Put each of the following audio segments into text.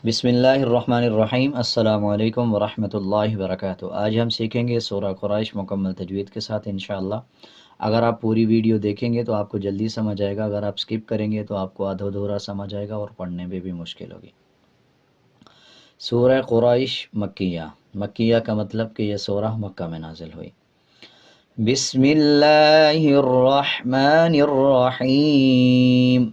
बिस्मिल्लाहिर्रहमानिर्रहीम। अस्सलामु अलैकुम वरहमतुल्लाहि वबरकातुहू। आज हम सीखेंगे सूरह कुरैश मुकम्मल तजवीद के साथ इंशाअल्लाह। अगर आप पूरी वीडियो देखेंगे तो आपको जल्दी समझ आएगा, अगर आप स्किप करेंगे तो आपको आधा अधूरा समझ आएगा और पढ़ने में भी मुश्किल होगी। सूरह कुरैश मक्किया। मक्किया का मतलब कि यह सूरह मक्का में नाजिल हुई। बिस्मिल्लाहिर्रहमानिर्रहीम।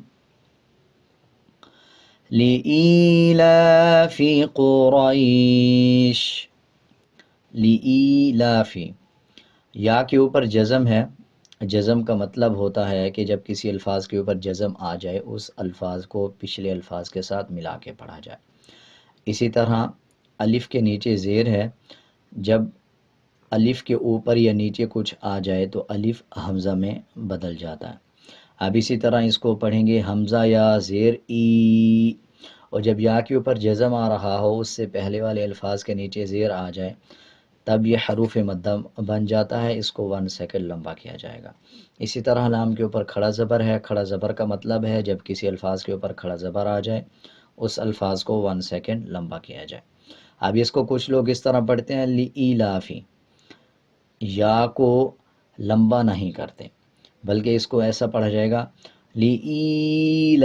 लिईलाफि कुरैश। लिईलाफि, या के ऊपर जज़म है। जज़म का मतलब होता है कि जब किसी अल्फाज के ऊपर जज़म आ जाए उस अल्फाज को पिछले अल्फाज के साथ मिला के पढ़ा जाए। इसी तरह अलिफ के नीचे ज़ेर है, जब अलिफ के ऊपर या नीचे कुछ आ जाए तो अलिफ हमज़ा में बदल जाता है। अब इसी तरह इसको पढ़ेंगे हमज़ा या ज़ेर ई, और जब या के ऊपर जज़म आ रहा हो उससे पहले वाले अल्फाज के नीचे ज़ेर आ जाए तब ये हरूफ मद्दा बन जाता है, इसको 1 सेकंड लंबा किया जाएगा। इसी तरह लाम के ऊपर खड़ा ज़बर है। खड़ा ज़बर का मतलब है जब किसी अल्फाज के ऊपर खड़ा ज़बर आ जाए उस अल्फाज को 1 सेकंड लंबा किया जाए। अब इसको कुछ लोग इस तरह पढ़ते हैं लिईलाफी, या को लंबा नहीं करते बल्कि इसको ऐसा पढ़ा जाएगा लिईलाफी,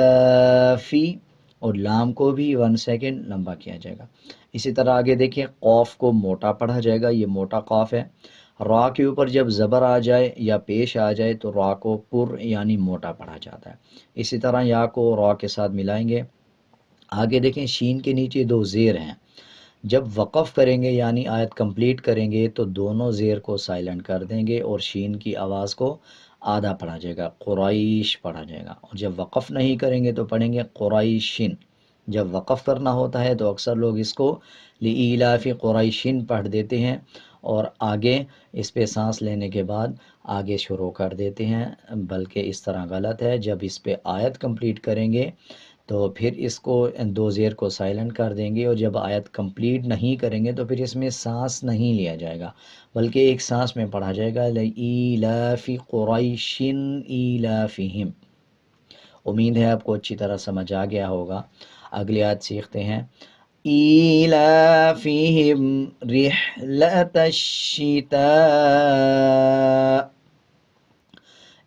और लाम को भी 1 सेकंड लंबा किया जाएगा। इसी तरह आगे देखिए, कौफ को मोटा पढ़ा जाएगा, ये मोटा कौफ है। रा के ऊपर जब ज़बर आ जाए या पेश आ जाए तो रा को पुर यानी मोटा पढ़ा जाता है। इसी तरह या को रा के साथ मिलाएंगे। आगे देखें, शीन के नीचे 2 ज़ेर हैं। जब वक़फ़ करेंगे यानी आयत कंप्लीट करेंगे तो दोनों ज़ेर को साइलेंट कर देंगे और शीन की आवाज़ को आधा पढ़ा जाएगा, कुरैश पढ़ा जाएगा। और जब वक़फ़ नहीं करेंगे तो पढ़ेंगे कुरैशिन। जब वक़फ़ करना होता है तो अक्सर लोग इसको लिईलाफि कुरैशिन पढ़ देते हैं और आगे इस पे सांस लेने के बाद आगे शुरू कर देते हैं, बल्कि इस तरह गलत है। जब इस पे आयत कंप्लीट करेंगे तो फिर इसको 2 ज़ेर को साइलेंट कर देंगे, और जब आयत कंप्लीट नहीं करेंगे तो फिर इसमें सांस नहीं लिया जाएगा बल्कि एक सांस में पढ़ा जाएगा लिईलाफि कुरैशिन ईलाफिहिम। उम्मीद है आपको अच्छी तरह समझ आ गया होगा। अगली आयत सीखते हैं। ईलाफिहिम रिहलतश्शिता।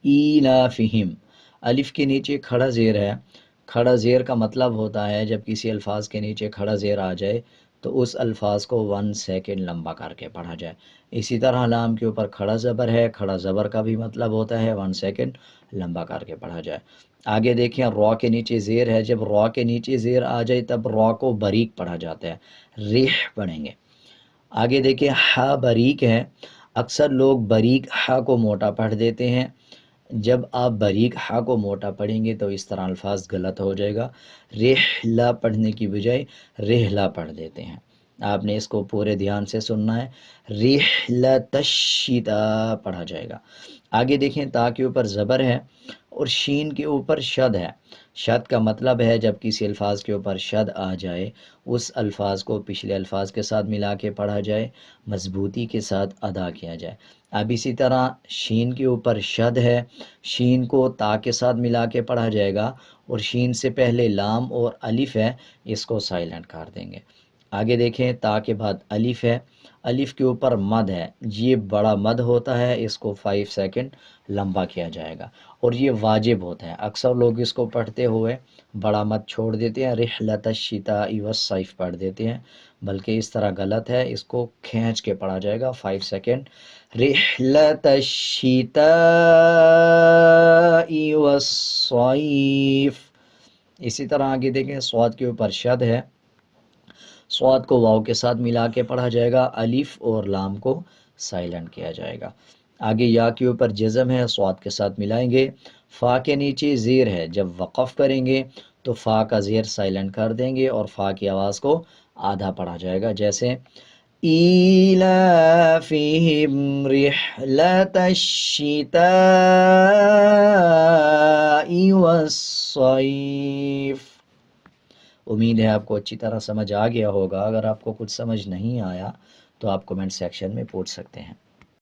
ईलाफिहिम, अलिफ के नीचे खड़ा ज़ेर है। खड़ा ज़ेर का मतलब होता है जब किसी अल्फाज के नीचे खड़ा ज़ेर आ जाए तो उस अल्फाज को 1 सेकंड लंबा करके पढ़ा जाए। इसी तरह लाम के ऊपर खड़ा ज़बर है। खड़ा ज़बर का भी मतलब होता है 1 सेकंड लंबा करके पढ़ा जाए। आगे देखिए, रॉ के नीचे ज़ेर है। जब रॉ के नीचे ज़ेर आ जाए तब रॉ को बरीक पढ़ा जाता है, रिह पढ़ेंगे। आगे देखिए, हा बरीक है। अक्सर लोग बरीक हा को मोटा पढ़ देते हैं। जब आप बरीक हा को मोटा पढ़ेंगे तो इस तरह अल्फाज गलत हो जाएगा। रेहला पढ़ने की बजाय रेहला पढ़ देते हैं। आपने इसको पूरे ध्यान से सुनना है। रेहला तशीता पढ़ा जाएगा। आगे देखें, ता के ऊपर ज़बर है और शीन के ऊपर शद है। शद का मतलब है जब किसी अल्फाज के ऊपर शद आ जाए उस अल्फाज को पिछले अल्फाज के साथ मिला के पढ़ा जाए, मजबूती के साथ अदा किया जाए। अब इसी तरह शीन के ऊपर शद है, शीन को ता के साथ मिला के पढ़ा जाएगा, और शीन से पहले लाम और अलिफ है, इसको साइलेंट कर देंगे। आगे देखें, ता के बाद अलिफ है। अलिफ के ऊपर मद है, ये बड़ा मद होता है, इसको 5 सेकंड लंबा किया जाएगा और ये वाजिब होता है। अक्सर लोग इसको पढ़ते हुए बड़ा मद छोड़ देते हैं, रिहलतश्शिताई वस्सैफ पढ़ देते हैं, बल्कि इस तरह गलत है। इसको खींच के पढ़ा जाएगा 5 सेकंड, रिहलतश्शिताई वस्सैफ। इसी तरह आगे देखें, स्वाद के ऊपर शद है। स्वाद को वाव के साथ मिला के पढ़ा जाएगा, अलिफ और लाम को साइलेंट किया जाएगा। आगे या के ऊपर जज़म है, स्वाद के साथ मिलाएंगे। फ़ा के नीचे ज़ेर है, जब वक़फ़ करेंगे तो फ़ा का ज़ेर साइलेंट कर देंगे और फ़ा की आवाज़ को आधा पढ़ा जाएगा, जैसे ईलाफिहिम रिहलतश्शिताई वस्सैफ। उम्मीद है आपको अच्छी तरह समझ आ गया होगा। अगर आपको कुछ समझ नहीं आया तो आप कमेंट सेक्शन में पूछ सकते हैं।